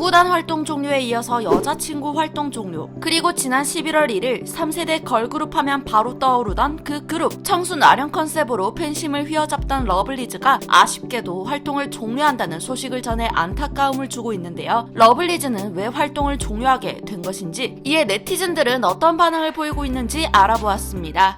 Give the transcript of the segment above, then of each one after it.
구구단 활동 종료에 이어서 여자친구 활동 종료, 그리고 지난 11월 1일 3세대 걸그룹 하면 바로 떠오르던 그 그룹, 청순 아련 컨셉으로 팬심을 휘어잡던 러블리즈가 아쉽게도 활동을 종료한다는 소식을 전해 안타까움을 주고 있는데요. 러블리즈는 왜 활동을 종료하게 된 것인지, 이에 네티즌들은 어떤 반응을 보이고 있는지 알아보았습니다.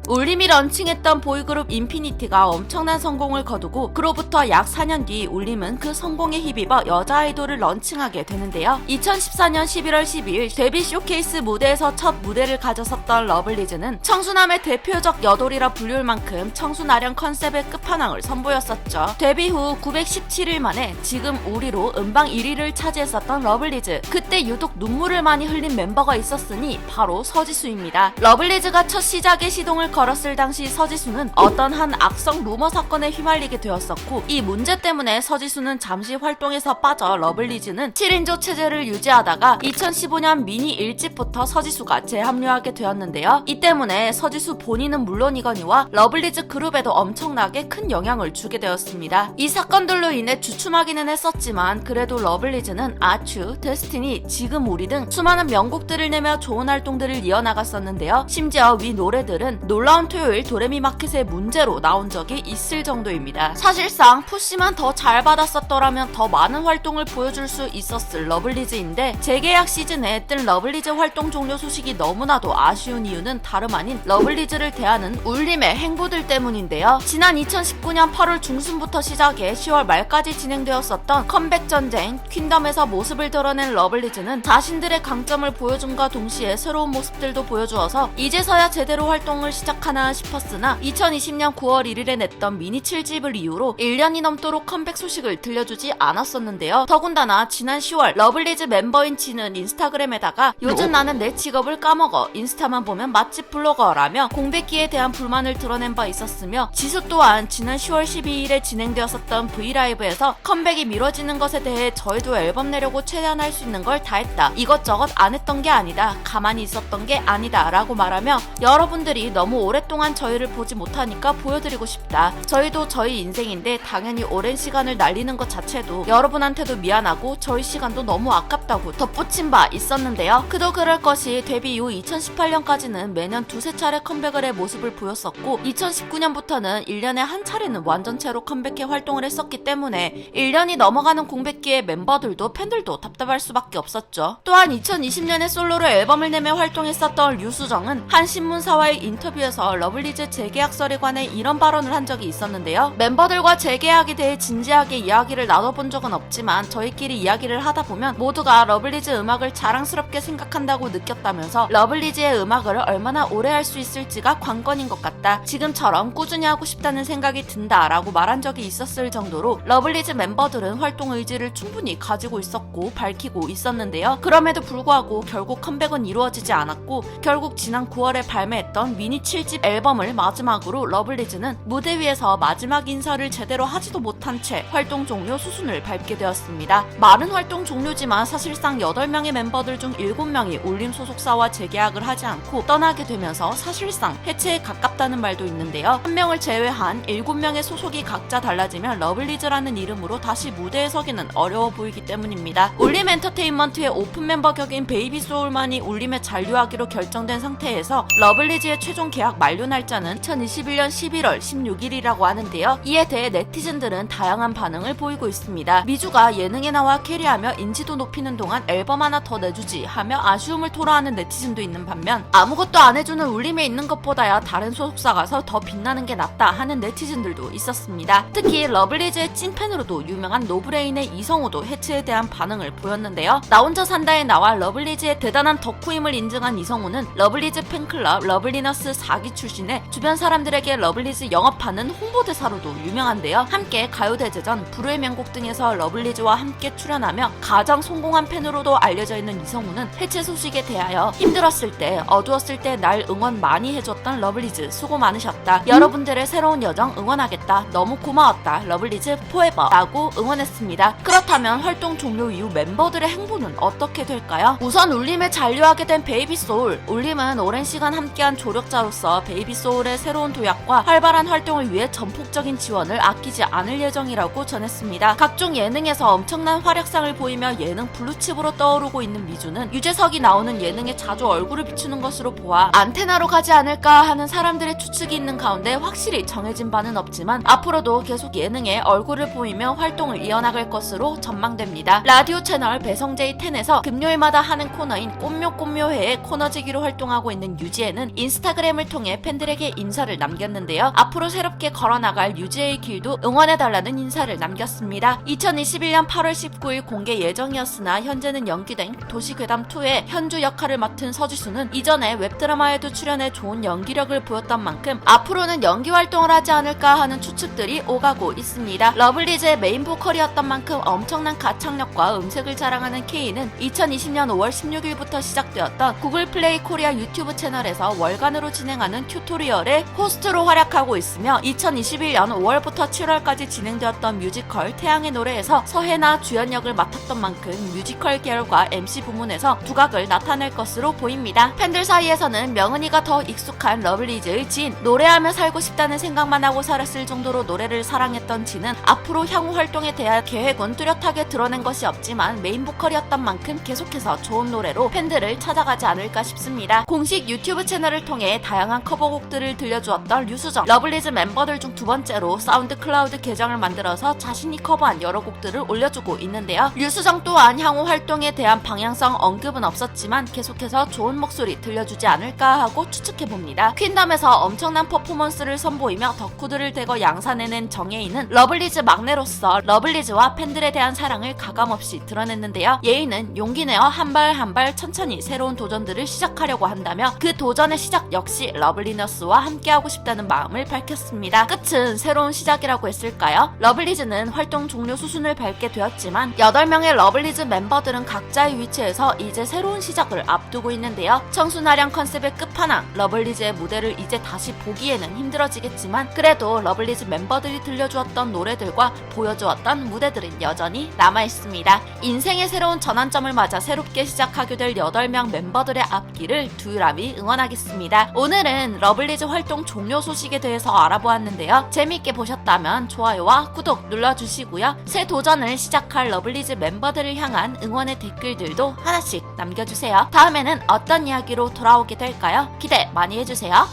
울림이 런칭했던 보이그룹 인피니티가 엄청난 성공을 거두고 그로부터 약 4년 뒤 울림은 그 성공에 힘입어 여자 아이돌을 런칭하게 되는데요. 2014년 11월 12일 데뷔 쇼케이스 무대에서 첫 무대를 가졌었던 러블리즈는 청순함의 대표적 여돌이라 불릴 만큼 청순 아련 컨셉의 끝판왕을 선보였었죠. 데뷔 후 917일 만에 지금 우리로 음방 1위를 차지했었던 러블리즈. 그때 유독 눈물을 많이 흘린 멤버가 있었으니 바로 서지수입니다. 러블리즈가 첫 시작의 시동을 걸었을 당시 서지수는 어떤 한 악성 루머 사건에 휘말리게 되었었고, 이 문제 때문에 서지수는 잠시 활동에서 빠져 러블리즈는 7인조 체제를 유지하다가 2015년 미니 1집부터 서지수가 재합류하게 되었는데요. 이 때문에 서지수 본인은 물론이거니와 러블리즈 그룹에도 엄청나게 큰 영향을 주게 되었습니다. 이 사건들로 인해 주춤하기는 했었지만 그래도 러블리즈는 아츄, 데스티니, 지금 우리 등 수많은 명곡들을 내며 좋은 활동들을 이어나갔었는데요. 심지어 위 노래들은 놀라운 토요일 도레미 마켓의 문제로 나온 적이 있을 정도입니다. 사실상 푸시만 더 잘 받았었더라면 더 많은 활동을 보여줄 수 있었을 러블리즈인데, 재계약 시즌에 뜬 러블리즈 활동 종료 소식이 너무나도 아쉬운 이유는 다름 아닌 러블리즈를 대하는 울림의 행보들 때문인데요. 지난 2019년 8월 중순부터 시작해 10월 말까지 진행되었었던 컴백 전쟁 퀸덤에서 모습을 드러낸 러블리즈는 자신들의 강점을 보여줌과 동시에 새로운 모습들도 보여주어서 이제서야 제대로 활동을 시작하나 싶었으나 2020년 9월 1일에 냈던 미니 7집을 이후로 1년이 넘도록 컴백 소식을 들려주지 않았었는데요. 더군다나 지난 10월 러블리즈 멤버인 지는 인스타그램에다가 요즘 나는 내 직업을 까먹어, 인스타만 보면 맛집 블로거라며 공백기에 대한 불만을 드러낸 바 있었으며, 지수 또한 지난 10월 12일에 진행되었었던 브이라이브에서 컴백이 미뤄지는 것에 대해 저희도 앨범 내려고 최대한 할 수 있는 걸 다 했다, 이것저것 안 했던 게 아니다, 가만히 있었던 게 아니다 라고 말하며, 여러분들이 너무 오랫동안 저희를 보지 못하니까 보여드리고 싶다. 저희도 저희 인생인데 당연히 오랜 시간을 날리는 것 자체도 여러분한테도 미안하고 저희 시간도 너무 아깝다고 덧붙인 바 있었는데요. 그도 그럴 것이 데뷔 이후 2018년까지는 매년 두세 차례 컴백을 해 모습을 보였었고, 2019년부터는 1년에 한 차례는 완전체로 컴백해 활동을 했었기 때문에 1년이 넘어가는 공백기에 멤버들도 팬들도 답답할 수밖에 없었죠. 또한 2020년에 솔로로 앨범을 내며 활동했었던 류수정은 한 신문사와의 인터뷰에서 러블리즈 재계약설에 관해 이런 발언을 한 적이 있었는데요. 멤버들과 재계약에 대해 진지하게 이야기를 나눠본 적은 없지만 저희끼리 이야기를 하다 보면 모두가 러블리즈 음악을 자랑스럽게 생각한다고 느꼈다면서 러블리즈의 음악을 얼마나 오래 할 수 있을지가 관건인 것 같다, 지금처럼 꾸준히 하고 싶다는 생각이 든다 라고 말한 적이 있었을 정도로 러블리즈 멤버들은 활동 의지를 충분히 가지고 있었고 밝히고 있었는데요. 그럼에도 불구하고 결국 컴백은 이루어지지 않았고, 결국 지난 9월에 발매했던 미니 7집 앨범을 마지막으로 러블리즈는 무대 위에서 마지막 인사를 제대로 하지도 못한 채 활동 종료 수순을 밟게 되었습니다. 말은 활동 종료지만 사실상 8명의 멤버들 중 7명이 울림 소속사와 재계약을 하지 않고 떠나게 되면서 사실상 해체에 가깝다는 말도 있는데요. 한 명을 제외한 7명의 소속이 각자 달라지면 러블리즈라는 이름으로 다시 무대에 서기는 어려워 보이기 때문입니다. 울림 엔터테인먼트의 오픈 멤버 격인 베이비소울만이 울림에 잔류하기로 결정된 상태에서 러블리즈의 최종 계약 만료 날짜는 2021년 11월 16일이라고 하는데요. 이에 대해 네티즌들은 다양한 반응을 보이고 있습니다. 미주가 예능에 나와 캐리하며 인지도 높이는 동안 앨범 하나 더 내주지 하며 아쉬움을 토로하는 네티즌도 있는 반면, 아무것도 안 해주는 울림에 있는 것보다야 다른 소속사 가서 더 빛나는 게 낫다 하는 네티즌들도 있었습니다. 특히 러블리즈의 찐팬으로도 유명한 노브레인의 이성우도 해체에 대한 반응을 보였는데요. 나 혼자 산다에 나와 러블리즈의 대단한 덕후임을 인증한 이성우는 러블리즈 팬클럽 러블리너스 4기 출신의 주변 사람들에게 러블리즈 영업하는 홍보대사로도 유명한데요. 함께 가요대제전, 불후의 명곡 등에서 러블리즈와 함께 출연하며 가장 성공한 팬으로도 알려져 있는 이성우는 해체 소식에 대하여 힘들었을 때, 어두웠을 때 날 응원 많이 해줬던 러블리즈 수고 많으셨다, 여러분들의 새로운 여정 응원하겠다, 너무 고마웠다, 러블리즈 포에버 라고 응원했습니다. 그렇다면 활동 종료 이후 멤버들의 행보는 어떻게 될까요? 우선 울림에 잔류하게 된 베이비소울. 울림은 오랜 시간 함께한 조력자로서 측에서 베이비소울의 새로운 도약과 활발한 활동을 위해 전폭적인 지원을 아끼지 않을 예정이라고 전했습니다. 각종 예능에서 엄청난 활약상을 보이며 예능 블루칩으로 떠오르고 있는 미주는 유재석이 나오는 예능에 자주 얼굴을 비추는 것으로 보아 안테나로 가지 않을까 하는 사람들의 추측이 있는 가운데 확실히 정해진 바는 없지만 앞으로도 계속 예능에 얼굴을 보이며 활동을 이어나갈 것으로 전망됩니다. 라디오 채널 배성재의 10에서 금요일마다 하는 코너인 꽃묘꽃묘회의 코너지기로 활동하고 있는 유지혜는 인스타그램을 통해 팬들에게 인사를 남겼는데요. 앞으로 새롭게 걸어나갈 유지혜의 길도 응원해달라는 인사를 남겼습니다. 2021년 8월 19일 공개 예정이었으나 현재는 연기된 도시괴담2의 현주 역할을 맡은 서지수는 이전에 웹드라마에도 출연해 좋은 연기력을 보였던 만큼 앞으로는 연기 활동을 하지 않을까 하는 추측들이 오가고 있습니다. 러블리즈의 메인 보컬이었던 만큼 엄청난 가창력과 음색을 자랑하는 K는 2020년 5월 16일부터 시작되었던 구글 플레이 코리아 유튜브 채널에서 월간으로 진행하는 튜토리얼의 호스트로 활약하고 있으며 2021년 5월부터 7월까지 진행되었던 뮤지컬 태양의 노래에서 서해나 주연 역을 맡았던 만큼 뮤지컬 계열과 MC 부문에서 두각을 나타낼 것으로 보입니다. 팬들 사이에서는 명은이가 더 익숙한 러블리즈의 진, 노래하며 살고 싶다는 생각만 하고 살았을 정도로 노래를 사랑했던 진은 앞으로 향후 활동에 대한 계획은 뚜렷하게 드러낸 것이 없지만 메인 보컬이었던 만큼 계속해서 좋은 노래로 팬들을 찾아가지 않을까 싶습니다. 공식 유튜브 채널을 통해 다양한 커버곡들을 들려주었던 류수정, 러블리즈 멤버들 중 두 번째로 사운드 클라우드 계정을 만들어서 자신이 커버한 여러 곡들을 올려주고 있는데요. 류수정 또한 향후 활동에 대한 방향성 언급은 없었지만 계속해서 좋은 목소리 들려주지 않을까 하고 추측해봅니다. 퀸덤에서 엄청난 퍼포먼스를 선보이며 덕후들을 대거 양산해낸 정예인은 러블리즈 막내로서 러블리즈와 팬들에 대한 사랑을 가감없이 드러냈는데요. 예인은 용기 내어 한 발 한 발 천천히 새로운 도전들을 시작하려고 한다며 그 도전의 시작 역시 러블리너스와 함께하고 싶다는 마음을 밝혔습니다. 끝은 새로운 시작이라고 했을까요? 러블리즈는 활동 종료 수순을 밟게 되었지만 8명의 러블리즈 멤버들은 각자의 위치에서 이제 새로운 시작을 앞두고 있는데요. 청순아량 컨셉의 끝판왕 러블리즈의 무대를 이제 다시 보기에는 힘들어지겠지만 그래도 러블리즈 멤버들이 들려주었던 노래들과 보여주었던 무대들은 여전히 남아있습니다. 인생의 새로운 전환점을 맞아 새롭게 시작하게 될 8명 멤버들의 앞길을 두유람이 응원하겠습니다. 오늘은 러블리즈 활동 종료 소식에 대해서 알아보았는데요. 재미있게 보셨다면 좋아요와 구독 눌러주시고요. 새 도전을 시작할 러블리즈 멤버들을 향한 응원의 댓글들도 하나씩 남겨주세요. 다음에는 어떤 이야기로 돌아오게 될까요? 기대 많이 해주세요.